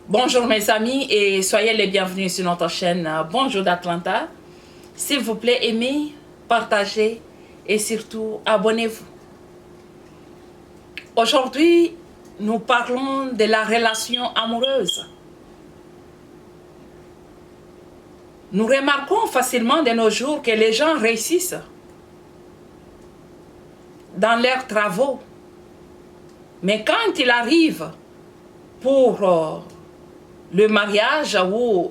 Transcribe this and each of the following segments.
Bonjour mes amis et soyez les bienvenus sur notre chaîne Bonjour d'Atlanta. S'il vous plaît, aimez, partagez et surtout abonnez-vous. Aujourd'hui, nous parlons de la relation amoureuse. Nous remarquons facilement de nos jours que les gens réussissent dans leurs travaux. Mais quand il arrive pour le mariage ou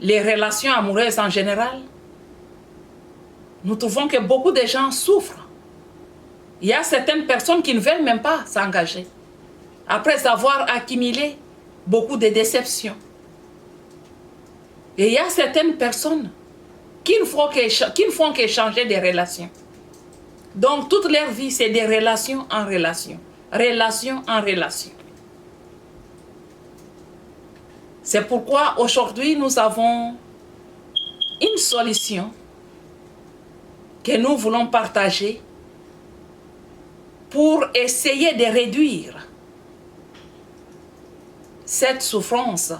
les relations amoureuses en général, nous trouvons que beaucoup de gens souffrent. Il y a certaines personnes qui ne veulent même pas s'engager après avoir accumulé beaucoup de déceptions. Et il y a certaines personnes qui ne font qu'échanger des relations. Donc toute leur vie, c'est des relations en relation, relation en relation. C'est pourquoi aujourd'hui nous avons une solution que nous voulons partager pour essayer de réduire cette souffrance,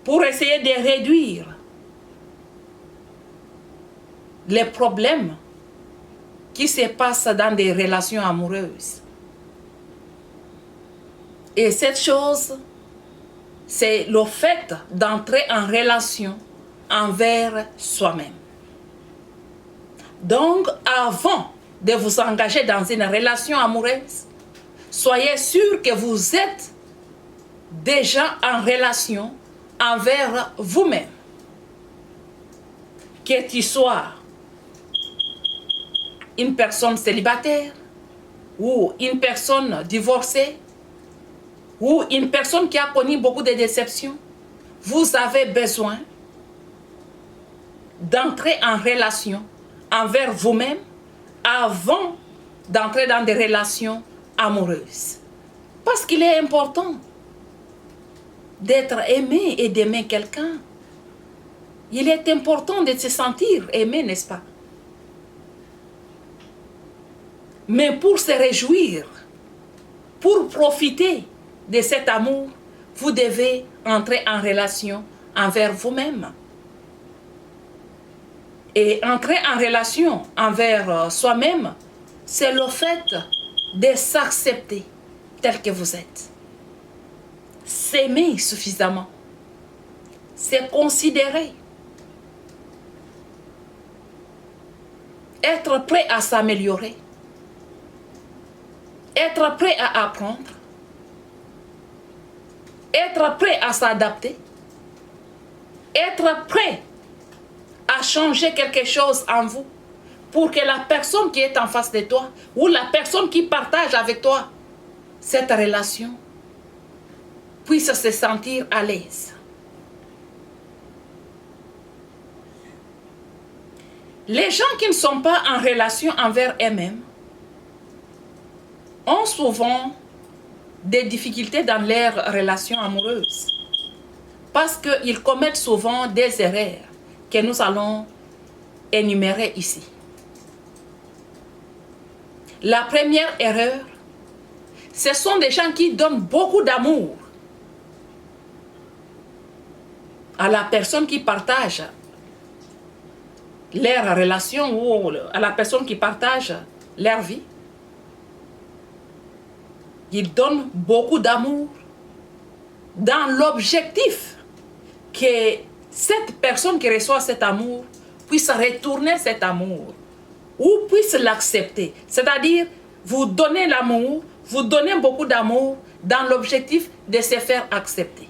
pour essayer de réduire les problèmes qui se passent dans des relations amoureuses. Et cette chose, c'est le fait d'entrer en relation envers soi-même. Donc, avant de vous engager dans une relation amoureuse, soyez sûr que vous êtes déjà en relation envers vous-même. Que tu sois une personne célibataire ou une personne divorcée ou une personne qui a connu beaucoup de déceptions, vous avez besoin d'entrer en relation envers vous-même avant d'entrer dans des relations amoureuses. Parce qu'il est important d'être aimé et d'aimer quelqu'un. Il est important de se sentir aimé, n'est-ce pas? Mais pour se réjouir, pour profiter de cet amour, vous devez entrer en relation envers vous-même. Et entrer en relation envers soi-même, c'est le fait de s'accepter tel que vous êtes. S'aimer suffisamment. Se considérer. Être prêt à s'améliorer. Être prêt à apprendre. Être prêt à s'adapter. Être prêt à changer quelque chose en vous pour que la personne qui est en face de toi ou la personne qui partage avec toi cette relation puisse se sentir à l'aise. Les gens qui ne sont pas en relation envers eux-mêmes ont souvent des difficultés dans leurs relations amoureuses parce qu'ils commettent souvent des erreurs que nous allons énumérer ici. La première erreur, ce sont des gens qui donnent beaucoup d'amour à la personne qui partage leur relation ou à la personne qui partage leur vie. Ils donnent beaucoup d'amour dans l'objectif que cette personne qui reçoit cet amour puisse retourner cet amour ou puisse l'accepter. C'est-à-dire, vous donnez l'amour, vous donnez beaucoup d'amour dans l'objectif de se faire accepter.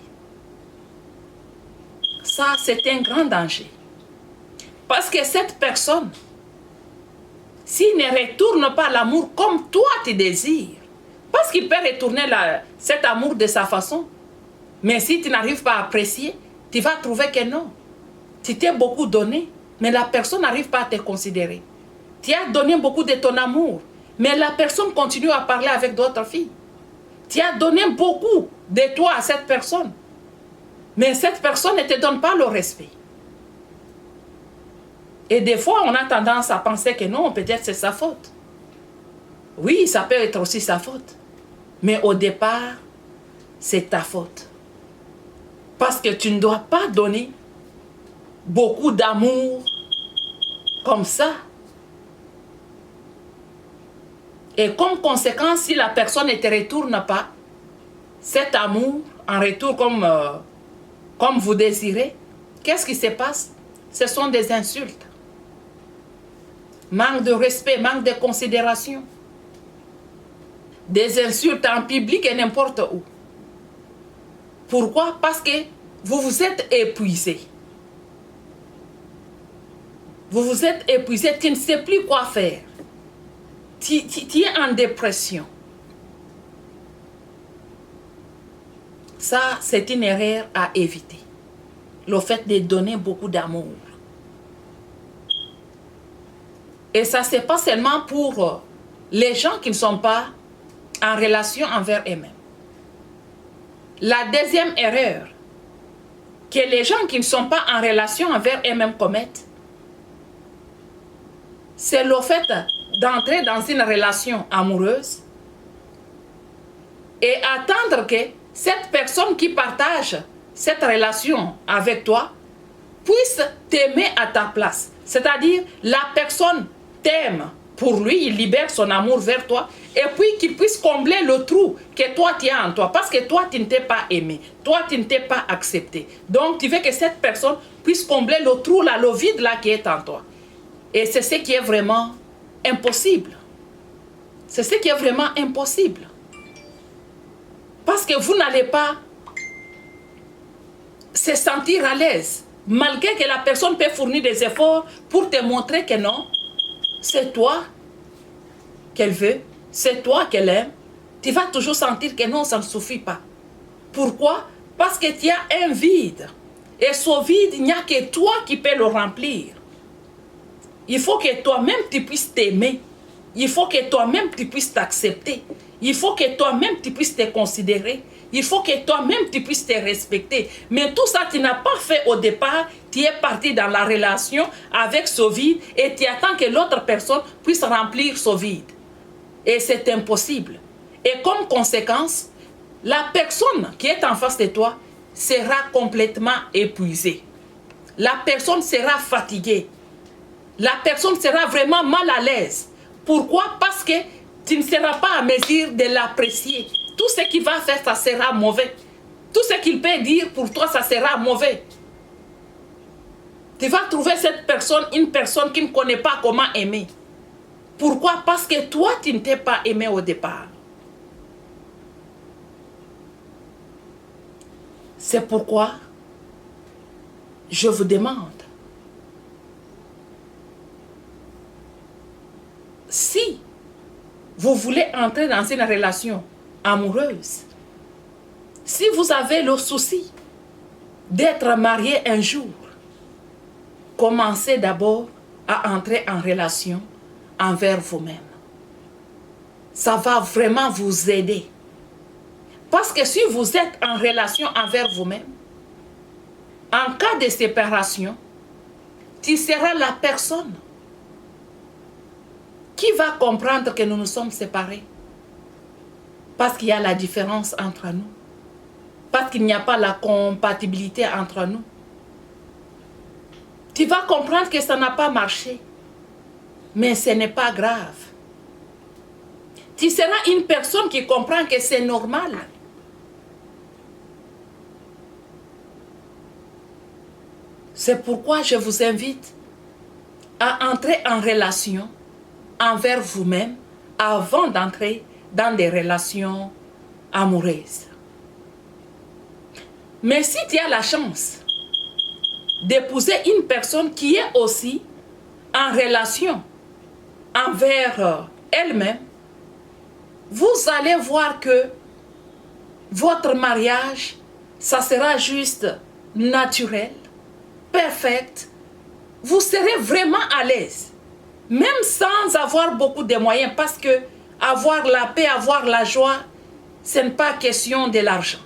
Ça, c'est un grand danger. Parce que cette personne, s'il ne retourne pas l'amour comme toi tu désires, parce qu'il peut retourner cet amour de sa façon, mais si tu n'arrives pas à apprécier, tu vas trouver que non. Tu t'es beaucoup donné, mais la personne n'arrive pas à te considérer. Tu as donné beaucoup de ton amour, mais la personne continue à parler avec d'autres filles. Tu as donné beaucoup de toi à cette personne, mais cette personne ne te donne pas le respect. Et des fois, on a tendance à penser que non, peut-être c'est sa faute. Oui, ça peut être aussi sa faute. Mais au départ, c'est ta faute. Parce que tu ne dois pas donner beaucoup d'amour comme ça. Et comme conséquence, si la personne ne te retourne pas cet amour en retour comme vous désirez, qu'est-ce qui se passe? Ce sont des insultes. Manque de respect, manque de considération. Des insultes en public et n'importe où. Pourquoi? Parce que vous vous êtes épuisé. Vous vous êtes épuisé, tu ne sais plus quoi faire. Tu es en dépression. Ça, c'est une erreur à éviter. Le fait de donner beaucoup d'amour. Et ça, c'est pas seulement pour les gens qui ne sont pas en relation envers eux-mêmes. La deuxième erreur que les gens qui ne sont pas en relation envers eux-mêmes commettent, c'est le fait d'entrer dans une relation amoureuse et attendre que cette personne qui partage cette relation avec toi puisse t'aimer à ta place. C'est-à-dire, la personne t'aime pour lui, il libère son amour vers toi, et puis qu'il puisse combler le trou que toi tu as en toi, parce que toi tu ne t'es pas aimé, toi tu ne t'es pas accepté. Donc tu veux que cette personne puisse combler le trou là, le vide là qui est en toi. Et c'est ce qui est vraiment impossible. C'est ce qui est vraiment impossible. Parce que vous n'allez pas se sentir à l'aise, malgré que la personne peut fournir des efforts pour te montrer que non, c'est toi qu'elle veut, c'est toi qu'elle aime. Tu vas toujours sentir que non, ça ne suffit pas. Pourquoi? Parce que tu as un vide. Et ce vide, il n'y a que toi qui peux le remplir. Il faut que toi-même tu puisses t'aimer. Il faut que toi-même tu puisses t'accepter. Il faut que toi-même tu puisses te considérer. Il faut que toi-même tu puisses te respecter. Mais tout ça, tu n'as pas fait au départ. Tu es parti dans la relation avec ce vide et tu attends que l'autre personne puisse remplir ce vide. Et c'est impossible. Et comme conséquence, la personne qui est en face de toi sera complètement épuisée. La personne sera fatiguée. La personne sera vraiment mal à l'aise. Pourquoi? Parce que tu ne seras pas à mesure de l'apprécier. Tout ce qu'il va faire, ça sera mauvais. Tout ce qu'il peut dire pour toi, ça sera mauvais. Tu vas trouver cette personne, une personne qui ne connaît pas comment aimer. Pourquoi? Parce que toi, tu ne t'es pas aimé au départ. C'est pourquoi je vous demande, si vous voulez entrer dans une relation amoureuse, si vous avez le souci d'être marié un jour, commencez d'abord à entrer en relation envers vous-même. Ça va vraiment vous aider. Parce que si vous êtes en relation envers vous-même, en cas de séparation, tu seras la personne qui va comprendre que nous nous sommes séparés. Parce qu'il y a la différence entre nous. Parce qu'il n'y a pas la compatibilité entre nous. Tu vas comprendre que ça n'a pas marché. Mais ce n'est pas grave. Tu seras une personne qui comprend que c'est normal. C'est pourquoi je vous invite à entrer en relation envers vous-même avant d'entrer dans des relations amoureuses. Mais si tu as la chance d'épouser une personne qui est aussi en relation envers elle-même, vous allez voir que votre mariage, ça sera juste naturel, perfect. Vous serez vraiment à l'aise, même sans avoir beaucoup de moyens, parce que avoir la paix, avoir la joie, ce n'est pas question de l'argent.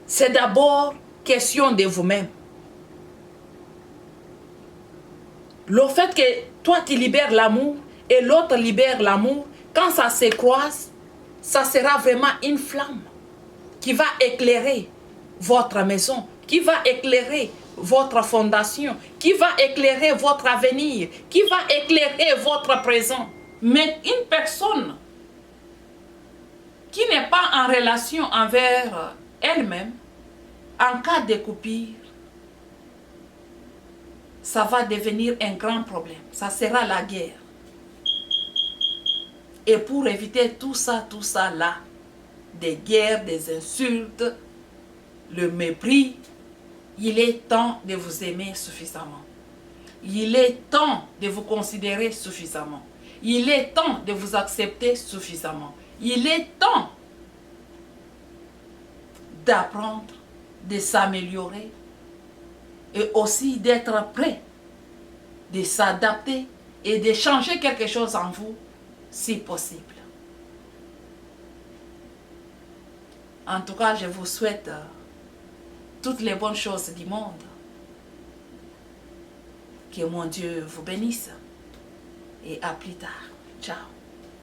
C'est d'abord question de vous-même. Le fait que toi tu libères l'amour et l'autre libère l'amour, quand ça se croise, ça sera vraiment une flamme qui va éclairer votre maison, qui va éclairer votre fondation, qui va éclairer votre avenir, qui va éclairer votre présent. Mais une personne qui n'est pas en relation envers elle-même, en cas de coupure, ça va devenir un grand problème. Ça sera la guerre. Et pour éviter tout ça là, des guerres, des insultes, le mépris, il est temps de vous aimer suffisamment. Il est temps de vous considérer suffisamment. Il est temps de vous accepter suffisamment. Il est temps d'apprendre, de s'améliorer et aussi d'être prêt, de s'adapter et de changer quelque chose en vous si possible. En tout cas, je vous souhaite toutes les bonnes choses du monde. Que mon Dieu vous bénisse et à plus tard. Ciao.